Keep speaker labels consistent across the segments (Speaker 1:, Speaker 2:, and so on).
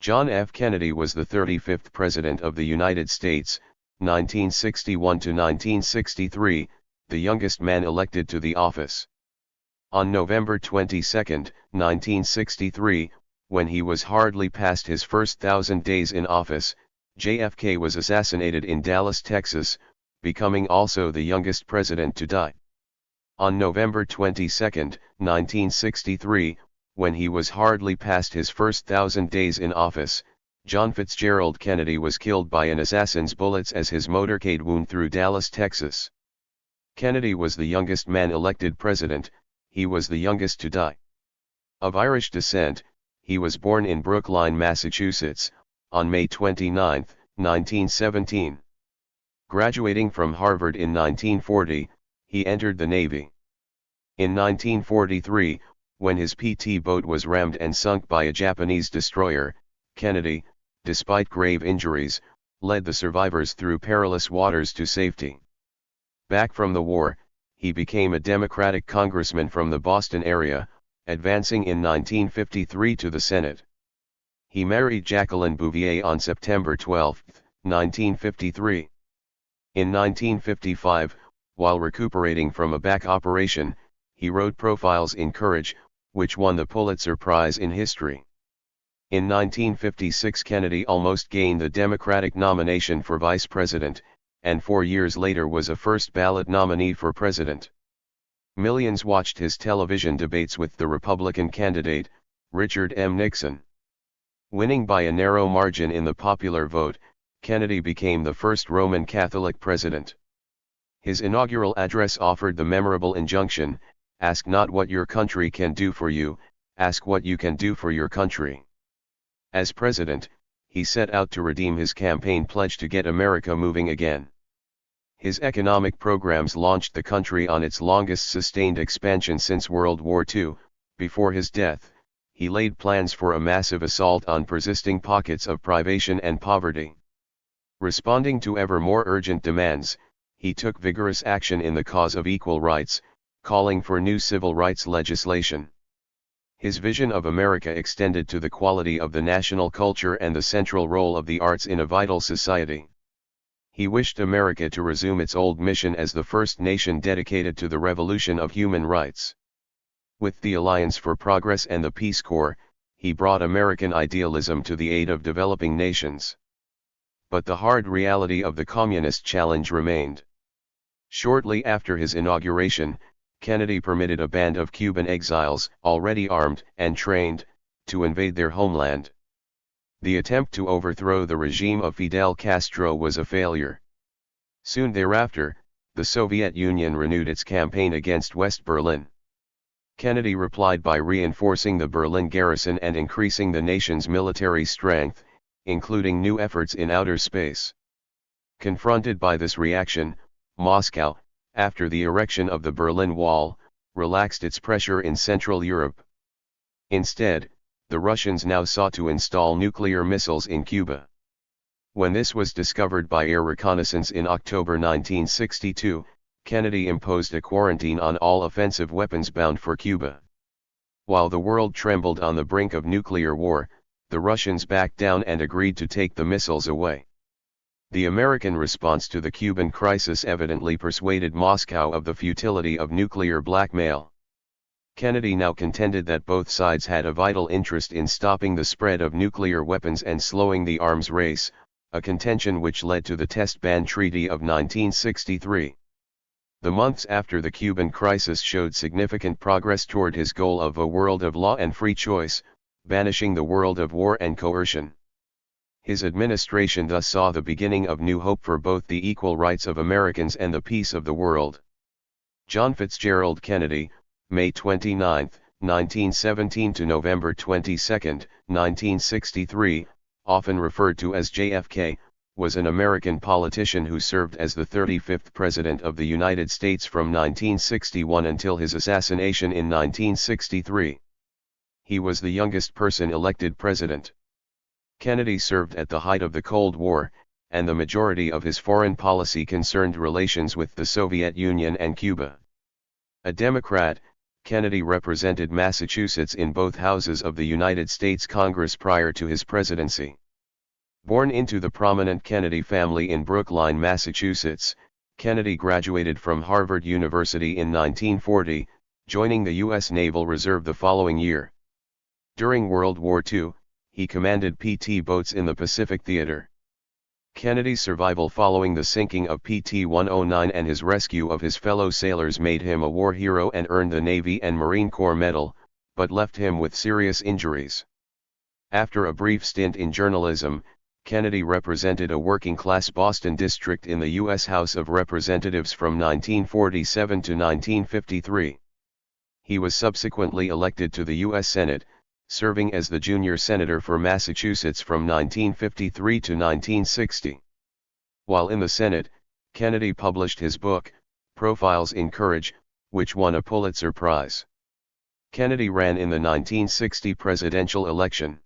Speaker 1: John F. Kennedy was the 35th President of the United States, 1961 to 1963, the youngest man elected to the office. On November 22, 1963, when he was hardly past his first 1,000 days in office, JFK was assassinated in Dallas, Texas, becoming also the youngest president to die. On November 22, 1963, when he was hardly past his first 1,000 days in office, John Fitzgerald Kennedy was killed by an assassin's bullets as his motorcade wound through Dallas, Texas. Kennedy was the youngest man elected president, he was the youngest to die. Of Irish descent, he was born in Brookline, Massachusetts, on May 29, 1917. Graduating from Harvard in 1940, he entered the Navy. In 1943, when his PT boat was rammed and sunk by a Japanese destroyer, Kennedy, despite grave injuries, led the survivors through perilous waters to safety. Back from the war, he became a Democratic congressman from the Boston area, advancing in 1953 to the Senate. He married Jacqueline Bouvier on September 12, 1953. In 1955, while recuperating from a back operation, he wrote Profiles in Courage, which won the Pulitzer Prize in History. In 1956, Kennedy almost gained the Democratic nomination for vice president, and 4 years later was a first-ballot nominee for president. Millions watched his television debates with the Republican candidate, Richard Nixon. Winning by a narrow margin in the popular vote, Kennedy became the first Roman Catholic president. His inaugural address offered the memorable injunction, "Ask not what your country can do for you, ask what you can do for your country." As president, he set out to redeem his campaign pledge to get America moving again. His economic programs launched the country on its longest sustained expansion since World War II. Before his death, he laid plans for a massive assault on persisting pockets of privation and poverty. Responding to ever more urgent demands, he took vigorous action in the cause of equal rights, calling for new civil rights legislation. His vision of America extended to the quality of the national culture and the central role of the arts in a vital society. He wished America to resume its old mission as the first nation dedicated to the revolution of human rights. With the Alliance for Progress and the Peace Corps, he brought American idealism to the aid of developing nations. But the hard reality of the communist challenge remained. Shortly after his inauguration, Kennedy permitted a band of Cuban exiles, already armed and trained, to invade their homeland. The attempt to overthrow the regime of Fidel Castro was a failure. Soon thereafter, the Soviet Union renewed its campaign against West Berlin. Kennedy replied by reinforcing the Berlin garrison and increasing the nation's military strength, including new efforts in outer space. Confronted by this reaction, Moscow, after the erection of the Berlin Wall, relaxed its pressure in Central Europe. Instead, the Russians now sought to install nuclear missiles in Cuba. When this was discovered by air reconnaissance in October 1962, Kennedy imposed a quarantine on all offensive weapons bound for Cuba. While the world trembled on the brink of nuclear war, the Russians backed down and agreed to take the missiles away. The American response to the Cuban crisis evidently persuaded Moscow of the futility of nuclear blackmail. Kennedy now contended that both sides had a vital interest in stopping the spread of nuclear weapons and slowing the arms race, a contention which led to the Test Ban Treaty of 1963. The months after the Cuban crisis showed significant progress toward his goal of a world of law and free choice, banishing the world of war and coercion. His administration thus saw the beginning of new hope for both the equal rights of Americans and the peace of the world. John Fitzgerald Kennedy, May 29, 1917 to November 22, 1963, often referred to as JFK, was an American politician who served as the 35th President of the United States from 1961 until his assassination in 1963. He was the youngest person elected president. Kennedy served at the height of the Cold War, and the majority of his foreign policy concerned relations with the Soviet Union and Cuba. A Democrat, Kennedy represented Massachusetts in both houses of the United States Congress prior to his presidency. Born into the prominent Kennedy family in Brookline, Massachusetts, Kennedy graduated from Harvard University in 1940, joining the U.S. Naval Reserve the following year. During World War II, he commanded PT boats in the Pacific Theater. Kennedy's survival following the sinking of PT-109 and his rescue of his fellow sailors made him a war hero and earned the Navy and Marine Corps Medal, but left him with serious injuries. After a brief stint in journalism, Kennedy represented a working-class Boston district in the U.S. House of Representatives from 1947 to 1953. He was subsequently elected to the U.S. Senate, serving as the junior senator for Massachusetts from 1953 to 1960. While in the Senate, Kennedy published his book, Profiles in Courage, which won a Pulitzer Prize. Kennedy ran in the 1960 presidential election.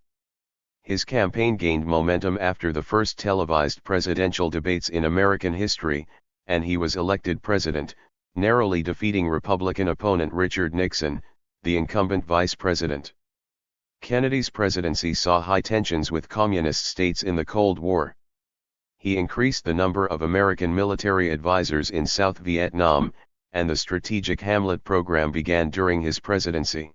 Speaker 1: His campaign gained momentum after the first televised presidential debates in American history, and he was elected president, narrowly defeating Republican opponent Richard Nixon, the incumbent vice president. Kennedy's presidency saw high tensions with communist states in the Cold War. He increased the number of American military advisors in South Vietnam, and the Strategic Hamlet program began during his presidency.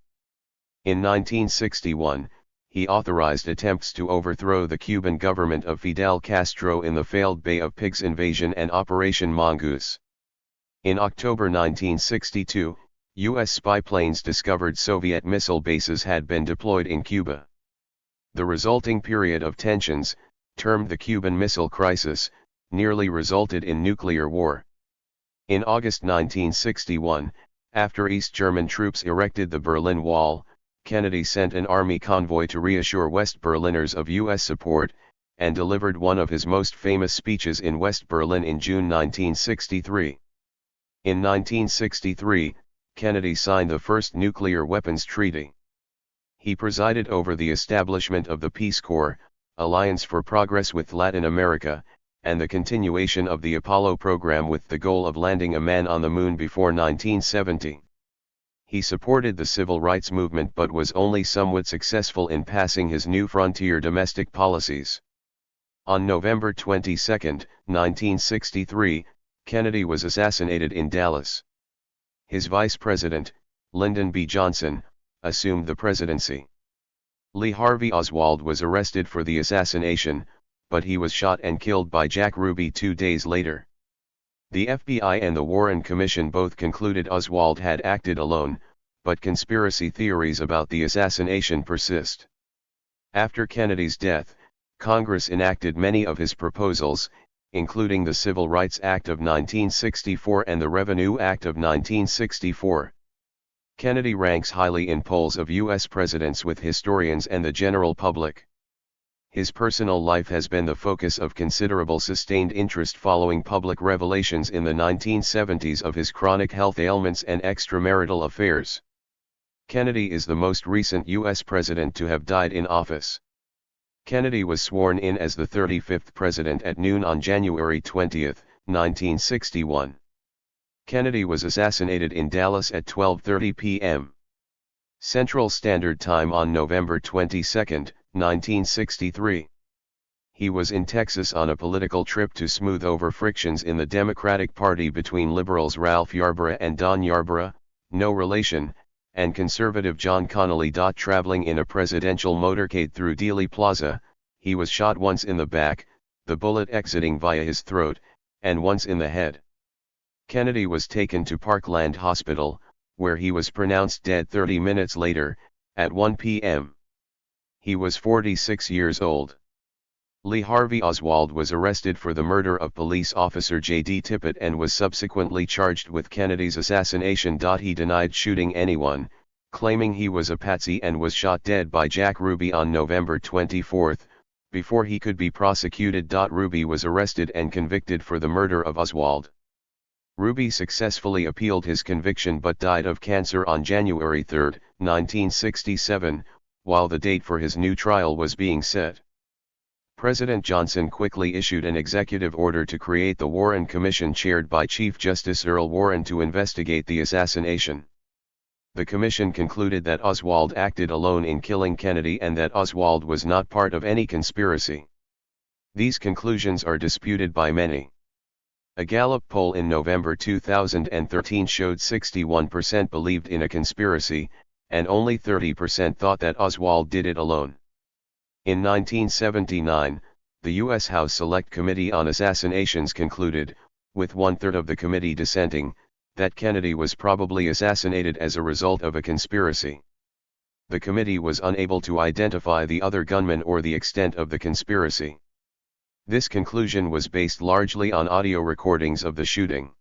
Speaker 1: In 1961, he authorized attempts to overthrow the Cuban government of Fidel Castro in the failed Bay of Pigs invasion and Operation Mongoose. In October 1962, U.S. spy planes discovered Soviet missile bases had been deployed in Cuba. The resulting period of tensions, termed the Cuban Missile Crisis, nearly resulted in nuclear war. In August 1961, after East German troops erected the Berlin Wall, Kennedy sent an army convoy to reassure West Berliners of U.S. support, and delivered one of his most famous speeches in West Berlin in June 1963. In 1963, Kennedy signed the first nuclear weapons treaty. He presided over the establishment of the Peace Corps, Alliance for Progress with Latin America, and the continuation of the Apollo program with the goal of landing a man on the moon before 1970. He supported the civil rights movement but was only somewhat successful in passing his new frontier domestic policies. On November 22, 1963, Kennedy was assassinated in Dallas. His vice president, Lyndon B. Johnson, assumed the presidency. Lee Harvey Oswald was arrested for the assassination, but he was shot and killed by Jack Ruby 2 days later. The FBI and the Warren Commission both concluded Oswald had acted alone, but conspiracy theories about the assassination persist. After Kennedy's death, Congress enacted many of his proposals, including the Civil Rights Act of 1964 and the Revenue Act of 1964. Kennedy ranks highly in polls of U.S. presidents with historians and the general public. His personal life has been the focus of considerable sustained interest following public revelations in the 1970s of his chronic health ailments and extramarital affairs. Kennedy is the most recent U.S. president to have died in office. Kennedy was sworn in as the 35th president at noon on January 20, 1961. Kennedy was assassinated in Dallas at 12:30 p.m. Central Standard Time on November 22, 1963. He was in Texas on a political trip to smooth over frictions in the Democratic Party between liberals Ralph Yarborough and Don Yarborough, no relation, and conservative John Connally. Traveling in a presidential motorcade through Dealey Plaza, he was shot once in the back, the bullet exiting via his throat, and once in the head. Kennedy was taken to Parkland Hospital, where he was pronounced dead 30 minutes later, at 1 p.m. He was 46 years old. Lee Harvey Oswald was arrested for the murder of police officer J.D. Tippit and was subsequently charged with Kennedy's assassination. He denied shooting anyone, claiming he was a patsy and was shot dead by Jack Ruby on November 24, before he could be prosecuted. Ruby was arrested and convicted for the murder of Oswald. Ruby successfully appealed his conviction but died of cancer on January 3, 1967, while the date for his new trial was being set. President Johnson quickly issued an executive order to create the Warren Commission chaired by Chief Justice Earl Warren to investigate the assassination. The commission concluded that Oswald acted alone in killing Kennedy and that Oswald was not part of any conspiracy. These conclusions are disputed by many. A Gallup poll in November 2013 showed 61% believed in a conspiracy, and only 30% thought that Oswald did it alone. In 1979, the U.S. House Select Committee on Assassinations concluded, with one-third of the committee dissenting, that Kennedy was probably assassinated as a result of a conspiracy. The committee was unable to identify the other gunman or the extent of the conspiracy. This conclusion was based largely on audio recordings of the shooting.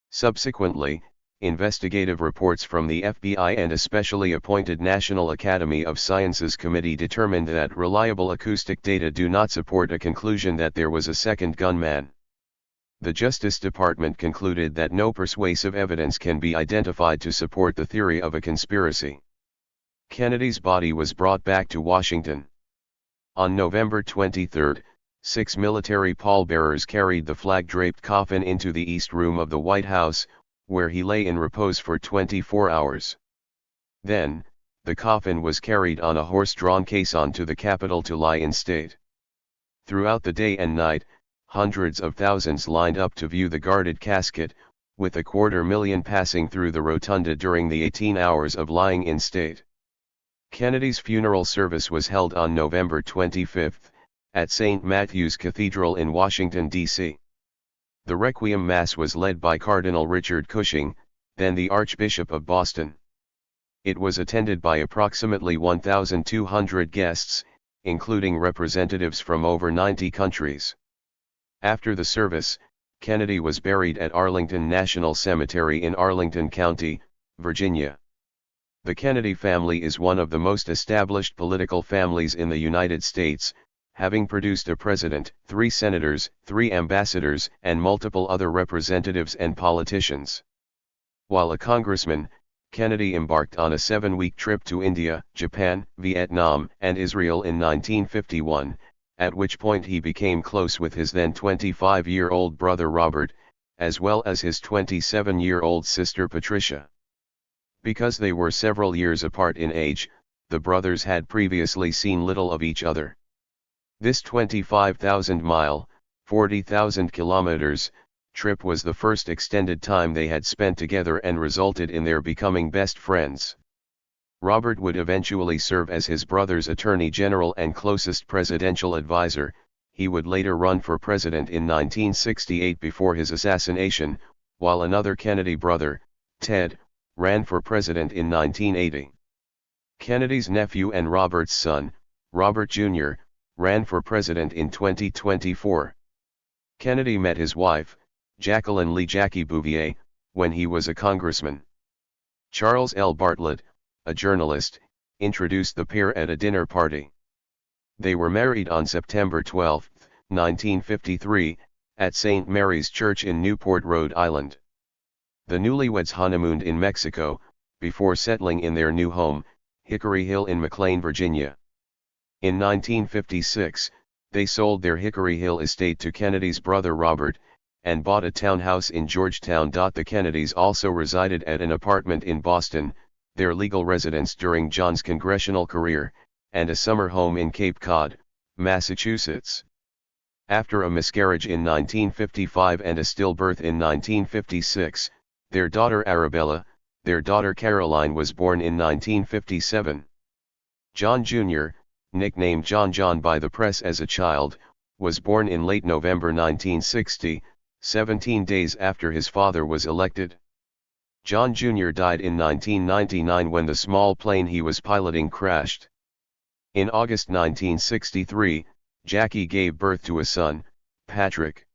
Speaker 1: Subsequently, investigative reports from the FBI and a specially appointed National Academy of Sciences committee determined that reliable acoustic data do not support a conclusion that there was a second gunman. The Justice Department concluded that no persuasive evidence can be identified to support the theory of a conspiracy. Kennedy's body was brought back to Washington. On November 23, 6 military pallbearers carried the flag-draped coffin into the East Room of the White House, where he lay in repose for 24 hours. Then, the coffin was carried on a horse-drawn caisson to the Capitol to lie in state. Throughout the day and night, hundreds of thousands lined up to view the guarded casket, with 250,000 passing through the rotunda during the 18 hours of lying in state. Kennedy's funeral service was held on November 25, at St. Matthew's Cathedral in Washington, D.C. The Requiem Mass was led by Cardinal Richard Cushing, then the Archbishop of Boston. It was attended by approximately 1,200 guests, including representatives from over 90 countries. After the service, Kennedy was buried at Arlington National Cemetery in Arlington County, Virginia. The Kennedy family is one of the most established political families in the United States, having produced a president, 3 senators, 3 ambassadors, and multiple other representatives and politicians. While a congressman, Kennedy embarked on a 7-week trip to India, Japan, Vietnam, and Israel in 1951, at which point he became close with his then 25-year-old brother Robert, as well as his 27-year-old sister Patricia. Because they were several years apart in age, the brothers had previously seen little of each other. This 25,000-mile, 40,000 kilometers, trip was the first extended time they had spent together and resulted in their becoming best friends. Robert would eventually serve as his brother's attorney general and closest presidential advisor. He would later run for president in 1968 before his assassination, while another Kennedy brother, Ted, ran for president in 1980. Kennedy's nephew and Robert's son, Robert Jr., ran for president in 2024. Kennedy met his wife, Jacqueline Lee "Jackie" Bouvier, when he was a congressman. Charles L. Bartlett, a journalist, introduced the pair at a dinner party. They were married on September 12, 1953, at St. Mary's Church in Newport, Rhode Island. The newlyweds honeymooned in Mexico, before settling in their new home, Hickory Hill in McLean, Virginia. In 1956, they sold their Hickory Hill estate to Kennedy's brother Robert, and bought a townhouse in Georgetown. The Kennedys also resided at an apartment in Boston, their legal residence during John's congressional career, and a summer home in Cape Cod, Massachusetts. After a miscarriage in 1955 and a stillbirth in 1956, their daughter Arabella, their daughter Caroline was born in 1957. John Jr., nicknamed John by the press as a child, was born in late November 1960, 17 days after his father was elected. John Jr. died in 1999 when the small plane he was piloting crashed. In August 1963, Jackie gave birth to a son, Patrick.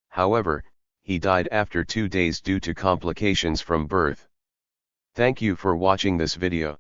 Speaker 1: However, he died after 2 days due to complications from birth. Thank you for watching this video.